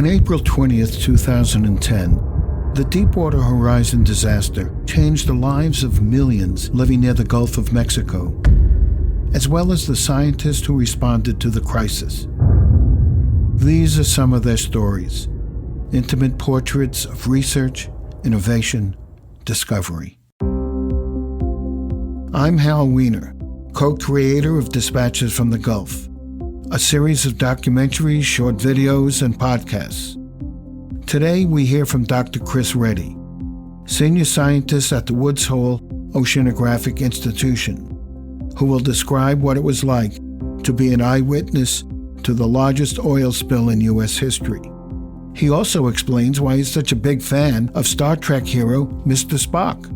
On April 20th, 2010, the Deepwater Horizon disaster changed the lives of millions living near the Gulf of Mexico, as well as the scientists who responded to the crisis. These are some of their stories, intimate portraits of research, innovation, discovery. I'm Hal Weiner, co-creator of Dispatches from the Gulf, a series of documentaries, short videos, and podcasts. Today, we hear from Dr. Chris Reddy, senior scientist at the Woods Hole Oceanographic Institution, who will describe what it was like to be an eyewitness to the largest oil spill in U.S. history. He also explains why he's such a big fan of Star Trek hero Mr. Spock.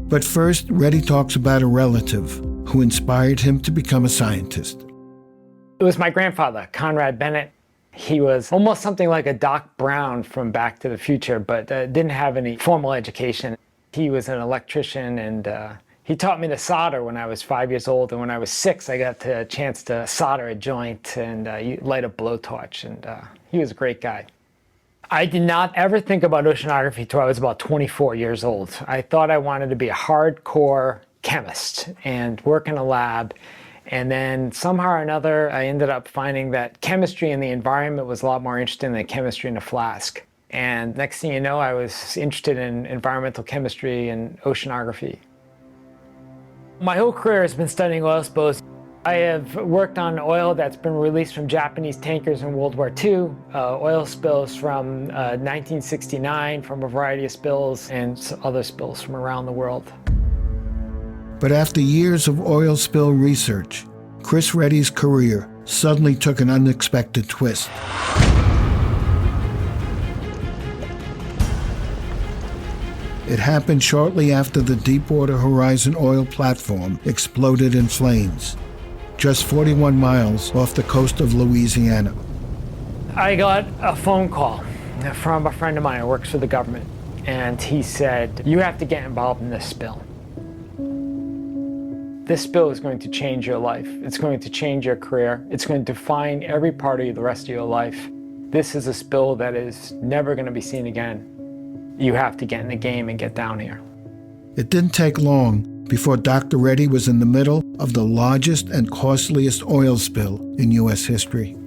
But first, Reddy talks about a relative who inspired him to become a scientist. It was my grandfather, Conrad Bennett. He was almost something like a Doc Brown from Back to the Future, but didn't have any formal education. He was an electrician, and he taught me to solder when I was 5 years old. And when I was 6, I got the chance to solder a joint and light a blowtorch. And he was a great guy. I did not ever think about oceanography until I was about 24 years old. I thought I wanted to be a hardcore chemist and work in a lab. And then somehow or another, I ended up finding that chemistry in the environment was a lot more interesting than chemistry in a flask. And next thing you know, I was interested in environmental chemistry and oceanography. My whole career has been studying oil spills. I have worked on oil that's been released from Japanese tankers in World War II, oil spills from 1969, from a variety of spills, and other spills from around the world. But after years of oil spill research, Chris Reddy's career suddenly took an unexpected twist. It happened shortly after the Deepwater Horizon oil platform exploded in flames, just 41 miles off the coast of Louisiana. I got a phone call from a friend of mine who works for the government, and he said, "You have to get involved in this spill. This spill is going to change your life. It's going to change your career. It's going to define every part of the rest of your life. This is a spill that is never going to be seen again. You have to get in the game and get down here." It didn't take long before Dr. Reddy was in the middle of the largest and costliest oil spill in U.S. history.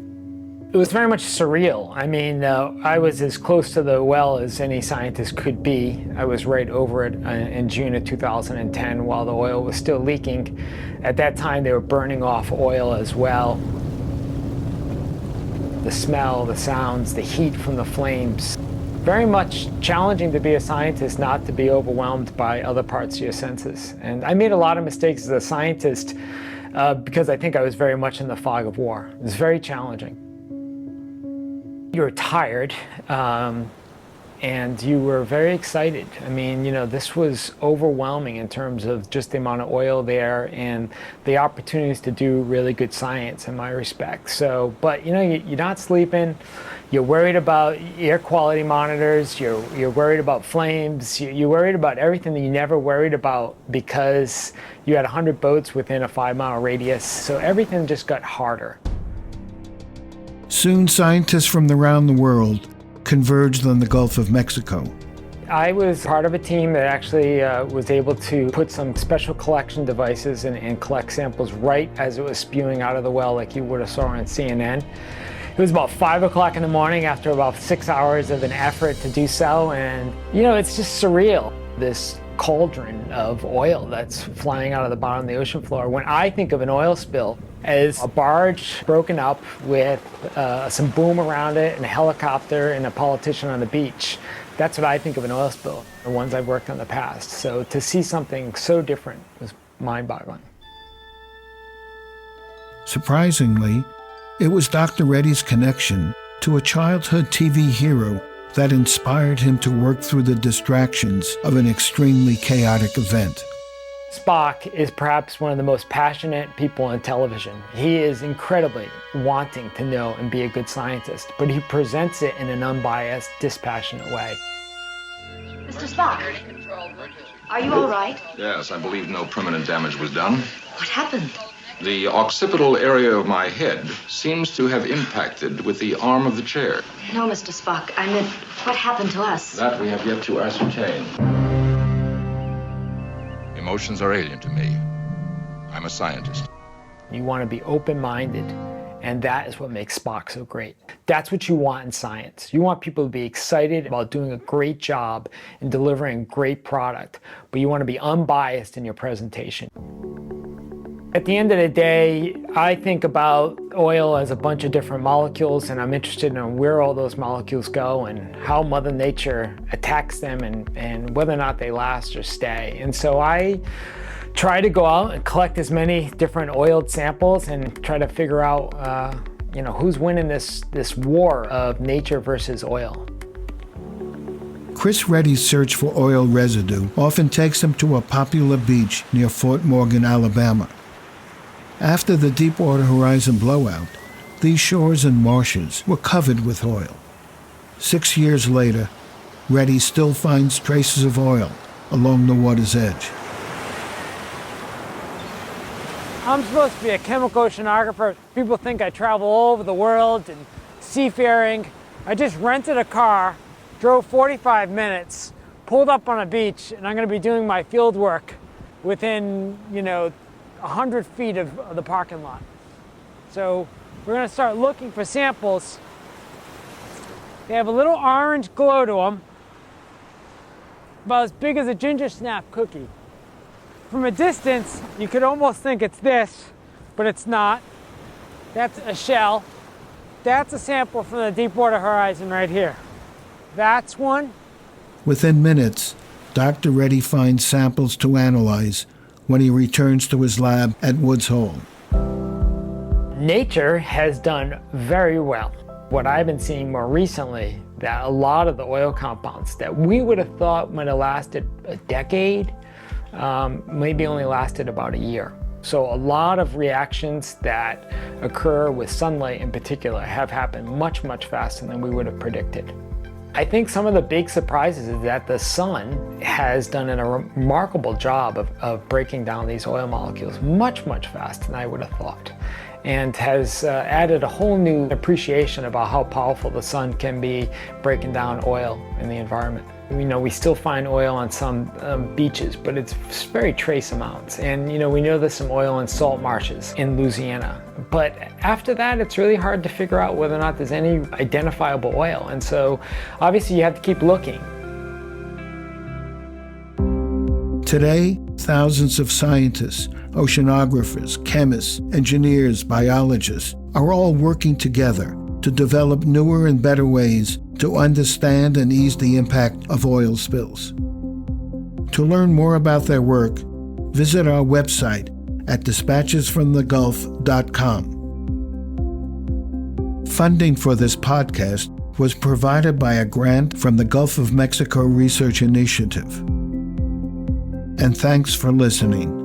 It was very much surreal. I mean, I was as close to the well as any scientist could be. I was right over it in June of 2010 while the oil was still leaking. At that time, they were burning off oil as well. The smell, the sounds, the heat from the flames. Very much challenging to be a scientist, not to be overwhelmed by other parts of your senses. And I made a lot of mistakes as a scientist because I think I was very much in the fog of war. It was very challenging. You were tired, and you were very excited. I mean, this was overwhelming in terms of just the amount of oil there and the opportunities to do really good science in my respect. So, but you're not sleeping. You're worried about air quality monitors. You're worried about flames. You're worried about everything that you never worried about because you had 100 boats within a 5-mile radius. So everything just got harder. Soon, scientists from around the world converged on the Gulf of Mexico. I was part of a team that actually was able to put some special collection devices and collect samples right as it was spewing out of the well, like you would have saw on CNN. It was about 5 o'clock in the morning after about 6 hours of an effort to do so, and it's just surreal, this cauldron of oil that's flying out of the bottom of the ocean floor. When I think of an oil spill as a barge broken up with some boom around it and a helicopter and a politician on the beach, that's what I think of an oil spill, the ones I've worked on in the past. So to see something so different was mind-boggling. Surprisingly, it was Dr. Reddy's connection to a childhood TV hero that inspired him to work through the distractions of an extremely chaotic event. Spock is perhaps one of the most passionate people on television. He is incredibly wanting to know and be a good scientist, but he presents it in an unbiased, dispassionate way. Mr. Spock, are you all right? Yes, I believe no permanent damage was done. What happened? The occipital area of my head seems to have impacted with the arm of the chair. No, Mr. Spock. I meant, what happened to us? That we have yet to ascertain. Emotions are alien to me. I'm a scientist. You want to be open-minded, and that is what makes Spock so great. That's what you want in science. You want people to be excited about doing a great job and delivering a great product, but you want to be unbiased in your presentation. At the end of the day, I think about oil as a bunch of different molecules, and I'm interested in where all those molecules go and how Mother Nature attacks them and whether or not they last or stay. And so I try to go out and collect as many different oiled samples and try to figure out who's winning this war of nature versus oil. Chris Reddy's search for oil residue often takes him to a popular beach near Fort Morgan, Alabama. After the Deepwater Horizon blowout, these shores and marshes were covered with oil. 6 years later, Reddy still finds traces of oil along the water's edge. I'm supposed to be a chemical oceanographer. People think I travel all over the world and seafaring. I just rented a car, drove 45 minutes, pulled up on a beach, and I'm going to be doing my field work within, 100 feet of the parking lot. So we're going to start looking for samples. They have a little orange glow to them, about as big as a ginger snap cookie. From a distance, you could almost think it's this, but it's not. That's a shell. That's a sample from the Deepwater Horizon right here. That's one. Within minutes, Dr. Reddy finds samples to analyze when he returns to his lab at Woods Hole. Nature has done very well. What I've been seeing more recently, that a lot of the oil compounds that we would have thought might have lasted a decade, maybe only lasted about a year. So a lot of reactions that occur with sunlight in particular have happened much, much faster than we would have predicted. I think some of the big surprises is that the sun has done a remarkable job of breaking down these oil molecules much, much faster than I would have thought, and has added a whole new appreciation about how powerful the sun can be breaking down oil in the environment. We still find oil on some beaches, but it's very trace amounts. And we know there's some oil in salt marshes in Louisiana. But after that, it's really hard to figure out whether or not there's any identifiable oil. And so obviously you have to keep looking. Today, thousands of scientists, oceanographers, chemists, engineers, biologists are all working together to develop newer and better ways to understand and ease the impact of oil spills. To learn more about their work, visit our website at dispatchesfromthegulf.com. Funding for this podcast was provided by a grant from the Gulf of Mexico Research Initiative. And thanks for listening.